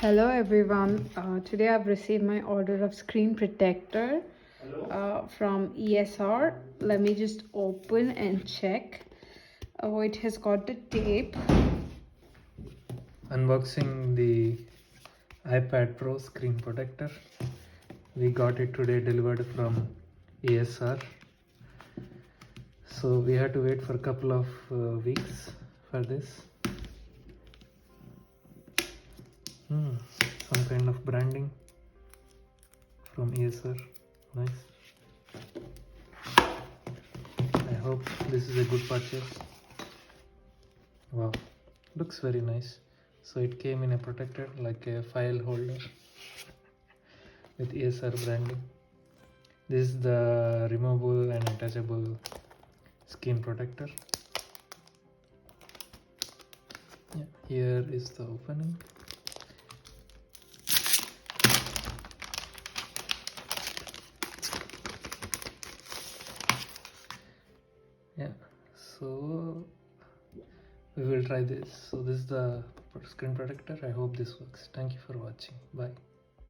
Hello everyone. Today I've received my order of screen protector from ESR. Let me just open and check. Oh, it has got the tape. Unboxing the iPad Pro screen protector. We got it today delivered from ESR. So we had to wait for a couple of weeks for this. Some kind of branding from ESR. Nice. I hope this is a good purchase. Wow, looks very nice. So it came in a protector like a file holder with ESR branding. This is the removable and attachable screen protector. Yeah, here is the opening. Yeah, so we will try this. So this is the screen protector. I hope this works. Thank you for watching. Bye.